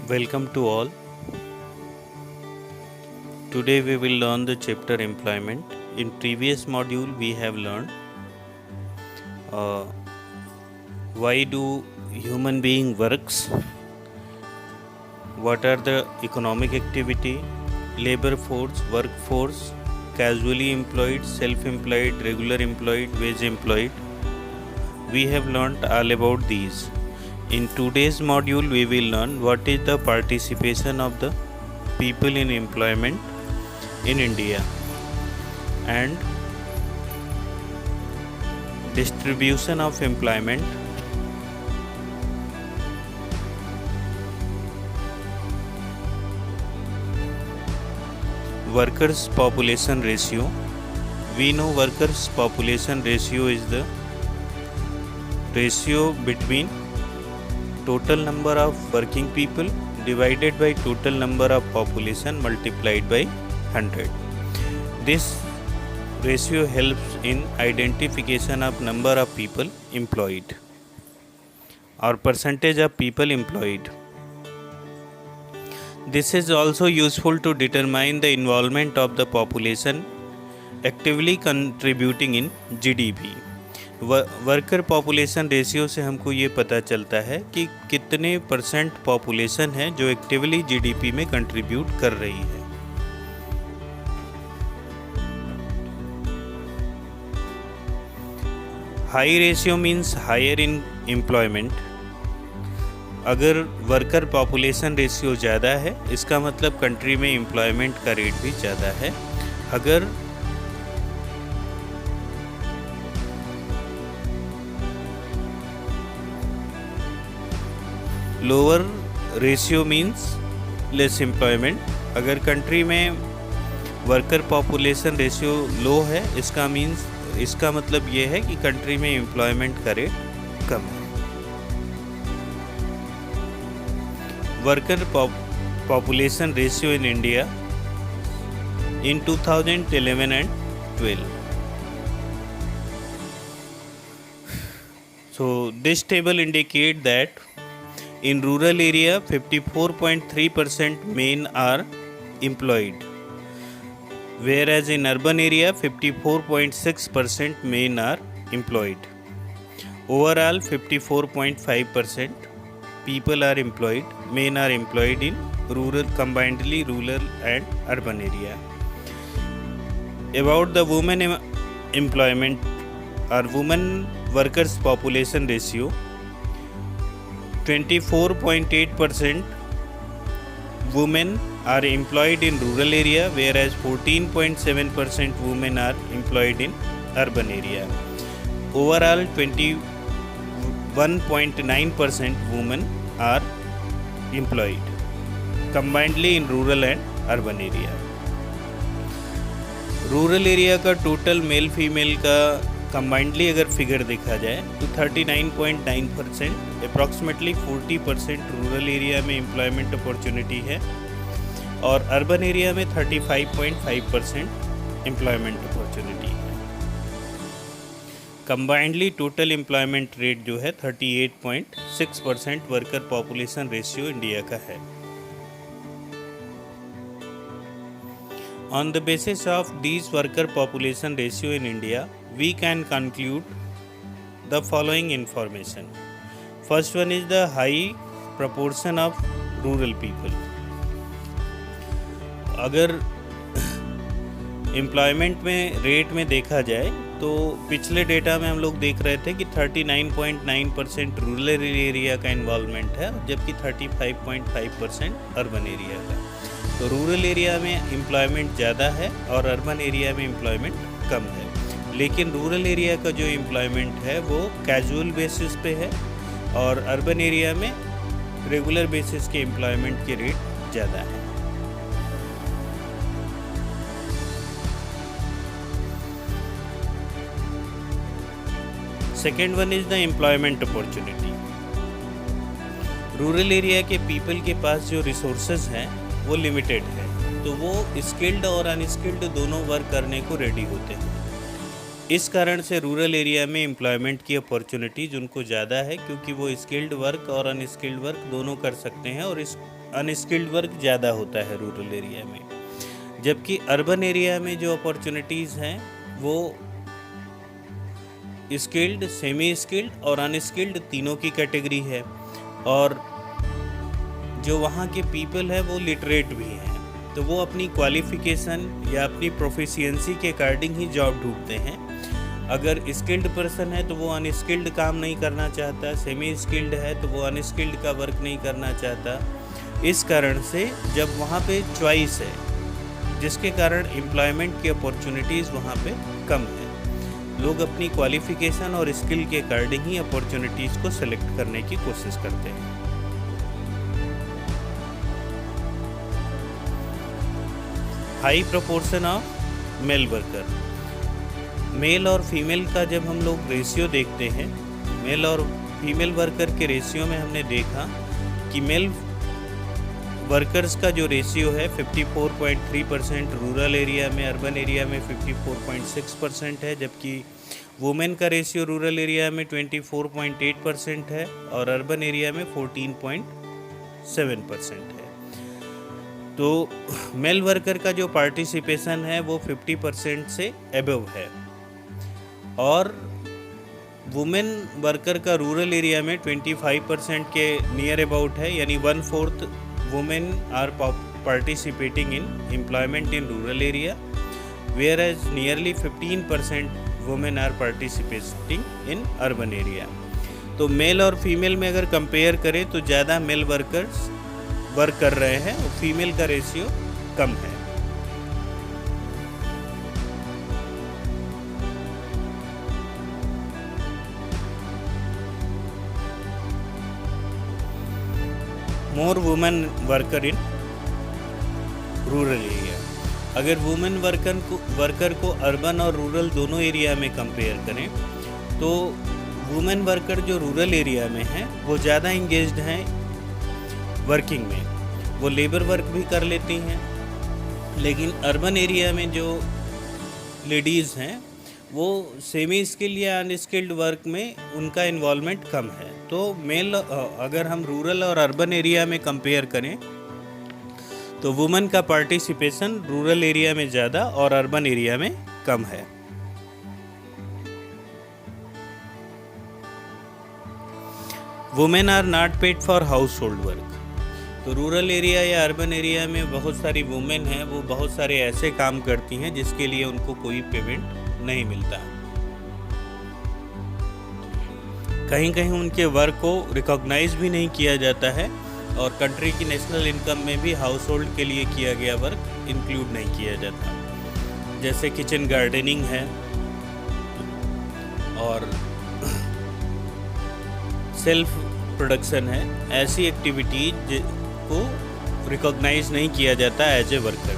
Welcome to all. Today we will learn the chapter employment. In previous module we have learned uh, why do human being works, what are the economic activity, labor force, workforce, casually employed, self-employed, regular employed, wage employed. We have learned all about these. In today's module we will learn what is the participation of the people in employment in India and distribution of employment, workers population ratio. We know workers population ratio is the ratio between total number of working people divided by total number of population multiplied by 100. This ratio helps in identification of number of people employed or percentage of people employed. This is also useful to determine the involvement of the population actively contributing in GDP. Worker population ratio से हमको ये पता चलता है कि कितने percent population है जो एक्टिवली जीडीपी में कंट्रीब्यूट कर रही है. High ratio means higher in employment. अगर वर्कर पॉपुलेशन रेशियो ज़्यादा है इसका मतलब कंट्री में एम्प्लॉयमेंट का रेट भी ज़्यादा है. अगर lower ratio means less employment. अगर कंट्री में वर्कर पॉपुलेशन रेशियो लो है इसका मतलब ये है कि कंट्री में एम्प्लॉयमेंट का रेट कम है. Worker population ratio in India in 2011 and 12. So this table indicate that in rural area 54.3% men are employed, whereas in urban area 54.6% men are employed. Overall 54.5% people are employed, men are employed in combinedly rural and urban area. About the women employment or women workers population ratio, 24.8% women are employed in rural area, whereas 14.7% women are employed in urban area. Overall 21.9% women are employed combinedly in rural and urban area. Rural area का total male female का combinedly अगर figure देखा जाए तो 39.9%, approximately 40% rural area में employment opportunity है और urban area में 35.5% एम्प्लॉयमेंट अपॉर्चुनिटी है. कंबाइंडली टोटल एम्प्लॉयमेंट रेट जो है 38.6% वर्कर पॉपुलेशन रेशियो इंडिया का है. On the basis of these worker population ratio in India, we can conclude the following information. First one is the high proportion of rural people. अगर employment में rate में देखा जाए तो पिछले data में हम लोग देख रहे थे कि 39.9% रूरल एरिया का इन्वॉल्वमेंट है जबकि 35.5% अर्बन एरिया का. तो रूरल एरिया में एम्प्लॉयमेंट ज़्यादा है और अर्बन एरिया में एम्प्लॉयमेंट कम है. लेकिन रूरल एरिया का जो एम्प्लॉयमेंट है वो कैजुअल बेसिस पे है और अर्बन एरिया में रेगुलर बेसिस के एम्प्लॉयमेंट के रेट ज़्यादा है. Second one is the employment opportunity. Rural area के पीपल के पास जो रिसोर्सेज हैं वो लिमिटेड है, तो वो स्किल्ड और अनस्किल्ड दोनों वर्क करने को रेडी होते हैं. इस कारण से रूरल एरिया में एम्प्लॉयमेंट की अपॉर्चुनिटीज़ उनको ज़्यादा है क्योंकि वो स्किल्ड वर्क और अनस्किल्ड वर्क दोनों कर सकते हैं और इस अनस्किल्ड वर्क ज़्यादा होता है रूरल एरिया में, जबकि अर्बन एरिया में जो अपॉर्चुनिटीज़ हैं वो स्किल्ड, सेमी स्किल्ड और अनस्किल्ड तीनों की कैटेगरी है। और जो वहाँ के पीपल है वो लिटरेट भी हैं, तो वो अपनी क्वालिफ़िकेशन या अपनी प्रोफिशिएंसी के अकॉर्डिंग ही जॉब ढूंढते हैं। अगर स्किल्ड पर्सन है तो वो अनस्किल्ड काम नहीं करना चाहता, सेमी स्किल्ड है तो वो अनस्किल्ड का वर्क नहीं करना चाहता। इस कारण से जब वहाँ पे चॉइस है, जिसके कारण एम्प्लॉयमेंट की अपॉर्चुनिटीज़ वहाँ पे कम है, लोग अपनी क्वालिफ़िकेशन और स्किल के अकॉर्डिंग ही अपॉर्चुनिटीज़ को सिलेक्ट करने की कोशिश करते हैं। High proportion of male worker, male और फीमेल का जब हम लोग रेशियो देखते हैं, मेल और फीमेल वर्कर के रेशियो में हमने देखा कि मेल वर्कर्स का जो रेशियो है 54.3% रूरल एरिया में, अर्बन एरिया में 54.6% है, जबकि वुमेन का रेशियो रूरल एरिया में 24.8% है और अर्बन एरिया में 14.7% है। तो मेल वर्कर का जो पार्टिसिपेशन है वो 50% से एबव है और वुमेन वर्कर का रूरल एरिया में 25% के नियर अबाउट है, यानी 1/4 women are participating in employment in rural area, whereas nearly 15% women are participating in urban area। तो मेल और फीमेल में अगर कंपेयर करें तो ज़्यादा मेल वर्कर्स वर्क कर रहे हैं और फीमेल का रेशियो कम है। More women worker in rural area. अगर वुमेन वर्कर को अर्बन और रूरल दोनों एरिया में कंपेयर करें तो वुमेन वर्कर जो रूरल एरिया में हैं वो ज़्यादा इंगेज्ड हैं वर्किंग में, वो लेबर वर्क भी कर लेती हैं, लेकिन अर्बन एरिया में जो लेडीज़ हैं वो सेमी स्किल्ड या अनस्किल्ड वर्क में उनका इन्वॉल्वमेंट कम है। तो मेल अगर हम रूरल और अर्बन एरिया में कंपेयर करें तो वुमेन का पार्टिसिपेशन रूरल एरिया में ज़्यादा और अर्बन एरिया में कम है। Women are not paid for household work. तो रूरल एरिया या अर्बन एरिया में बहुत सारी वुमेन हैं, वो बहुत सारे ऐसे काम करती हैं जिसके लिए उनको कोई पेमेंट नहीं मिलता। कहीं कहीं उनके वर्क को रिकॉग्नाइज भी नहीं किया जाता है और कंट्री की नेशनल इनकम में भी हाउस होल्ड के लिए किया गया वर्क इंक्लूड नहीं किया जाता, जैसे किचन गार्डनिंग है और सेल्फ प्रोडक्शन है। ऐसी एक्टिविटीज को रिकॉग्नाइज नहीं किया जाता एज ए वर्कर।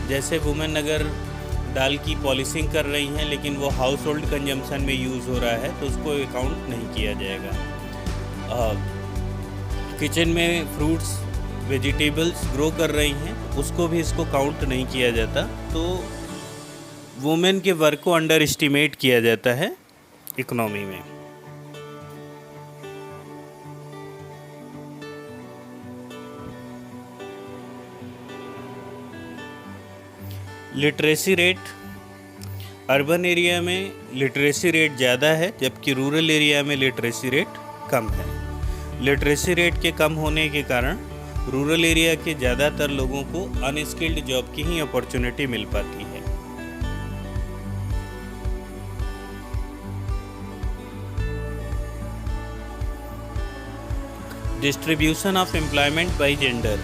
जैसे वुमेन अगर दाल की पॉलिशिंग कर रही हैं लेकिन वो हाउस होल्ड कंजम्पशन में यूज़ हो रहा है तो उसको अकाउंट नहीं किया जाएगा। किचन में फ्रूट्स वेजिटेबल्स ग्रो कर रही हैं उसको भी इसको काउंट नहीं किया जाता। तो वुमेन के वर्क को अंडर एस्टिमेट किया जाता है इकोनॉमी में। लिटरेसी रेट, अर्बन एरिया में लिटरेसी रेट ज़्यादा है जबकि रूरल एरिया में लिटरेसी रेट कम है। लिटरेसी रेट के कम होने के कारण रूरल एरिया के ज़्यादातर लोगों को अनस्किल्ड जॉब की ही अपॉर्चुनिटी मिल पाती है। Distribution of employment by gender.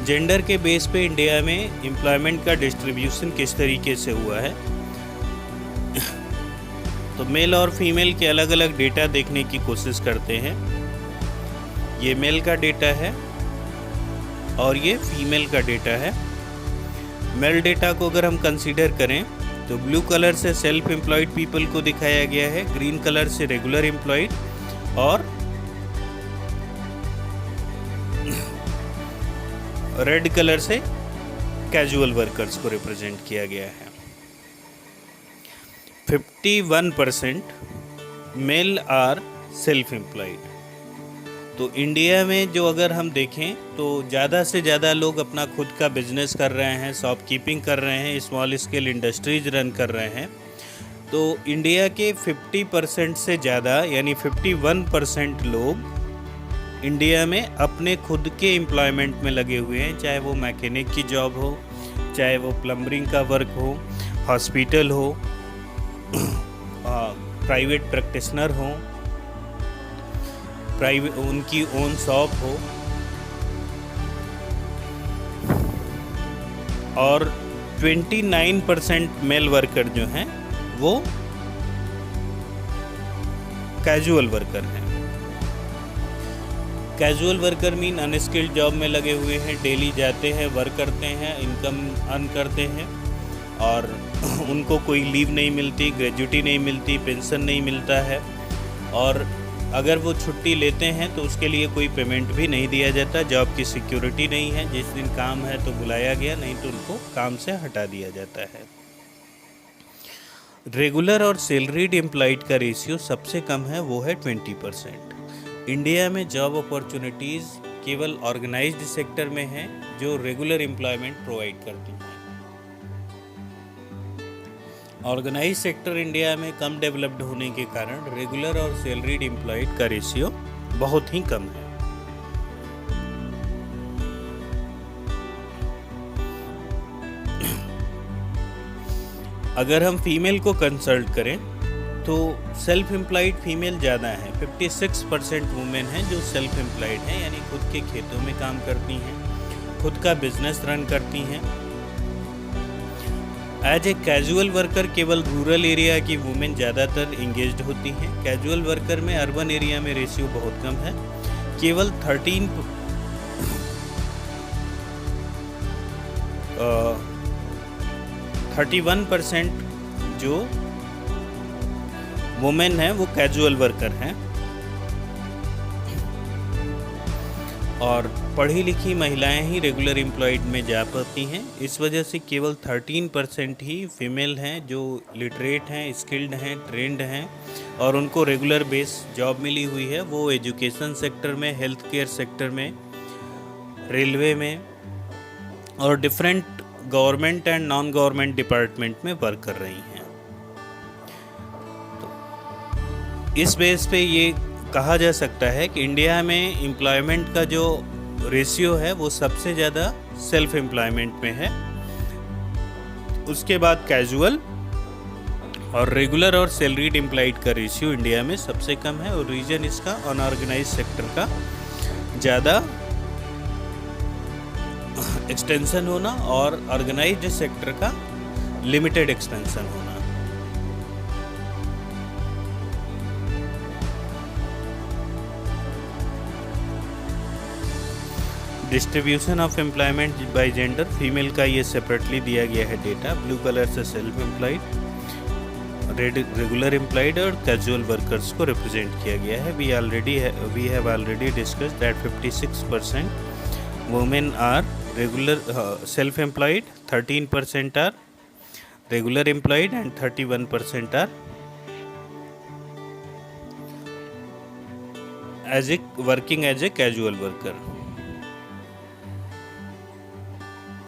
Gender के बेस पे इंडिया में एम्प्लॉयमेंट का डिस्ट्रीब्यूशन किस तरीके से हुआ है, तो मेल और फीमेल के अलग अलग डेटा देखने की कोशिश करते हैं। ये मेल का डेटा है और ये फीमेल का डेटा है। मेल डेटा को अगर हम कंसीडर करें तो ब्लू कलर से सेल्फ एम्प्लॉयड पीपल को दिखाया गया है, ग्रीन कलर से रेगुलर एम्प्लॉयड और रेड कलर से कैजुअल वर्कर्स को रिप्रेजेंट किया गया है। 51% मेल आर सेल्फ एम्प्लॉयड। तो इंडिया में जो अगर हम देखें तो ज़्यादा से ज़्यादा लोग अपना खुद का बिजनेस कर रहे हैं, शॉपकीपिंग कर रहे हैं, स्मॉल स्केल इंडस्ट्रीज रन कर रहे हैं। तो इंडिया के 50% से ज़्यादा यानी 51% लोग इंडिया में अपने खुद के एम्प्लॉयमेंट में लगे हुए हैं, चाहे वो मैकेनिक की जॉब हो, चाहे वो प्लम्बरिंग का वर्क हो, हॉस्पिटल हो, प्राइवेट प्रैक्टिशनर हो, प्राइवेट उनकी ओन शॉप हो, और 29% मेल वर्कर जो हैं वो कैजुअल वर्कर हैं। Casual worker mean unskilled job में लगे हुए हैं, डेली जाते हैं, वर्क करते हैं, इनकम अर्न करते हैं और उनको कोई लीव नहीं मिलती, ग्रेजुटी नहीं मिलती, पेंशन नहीं मिलता है, और अगर वो छुट्टी लेते हैं तो उसके लिए कोई पेमेंट भी नहीं दिया जाता। जॉब की सिक्योरिटी नहीं है, जिस दिन काम है तो बुलाया गया, नहीं तो उनको काम से हटा दिया जाता है। रेगुलर और सैलरीड एम्प्लॉयड का रेशियो सबसे कम है, वो है 20%। इंडिया में जॉब अपॉर्चुनिटीज़ केवल ऑर्गेनाइज्ड सेक्टर में हैं जो रेगुलर एम्प्लॉयमेंट प्रोवाइड करती हैं। ऑर्गेनाइज सेक्टर इंडिया में कम डेवलप्ड होने के कारण रेगुलर और सैलरीड एम्प्लॉयड का रेशियो बहुत ही कम है। अगर हम फीमेल को कंसल्ट करें तो सेल्फ एम्प्लॉयड फीमेल ज़्यादा है। 56% वुमेन हैं जो सेल्फ एम्प्लॉयड हैं, यानी खुद के खेतों में काम करती हैं, खुद का बिजनेस रन करती हैं। एज ए कैजुअल वर्कर केवल रूरल एरिया की वुमेन ज़्यादातर इंगेज्ड होती हैं। कैजुअल वर्कर में अर्बन एरिया में रेशियो बहुत कम है, केवल 31% जो वुमेन हैं वो कैजुअल वर्कर हैं, और पढ़ी लिखी महिलाएं ही रेगुलर एम्प्लॉयड में जा पाती हैं। इस वजह से केवल 13% ही फीमेल हैं जो लिटरेट हैं, स्किल्ड हैं, ट्रेंड हैं और उनको रेगुलर बेस जॉब मिली हुई है। वो एजुकेशन सेक्टर में, हेल्थ केयर सेक्टर में, रेलवे में और different government and non government department में वर्क कर रही हैं। तो इस बेस पे ये कहा जा सकता है कि इंडिया में एम्प्लॉयमेंट का जो रेशियो है वो सबसे ज़्यादा सेल्फ एम्प्लॉयमेंट में है, उसके बाद कैजुअल, और रेगुलर और सैलरीड एम्प्लॉयड का रेशियो इंडिया में सबसे कम है। और रीजन इसका अनऑर्गेनाइज सेक्टर का ज़्यादा एक्सटेंशन होना और ऑर्गेनाइज्ड सेक्टर का लिमिटेड एक्सपेंशन होना। Distribution of employment by gender, female का ये सेपरेटली दिया गया है डेटा। ब्लू कलर से सेल्फ एम्प्लॉयड, रेगुलर एम्प्लॉयड और कैजुअल वर्कर्स को रिप्रेजेंट किया गया है। We have already discussed that 56% women are regular self employed, 13% are regular employed and 31% are working as a casual worker.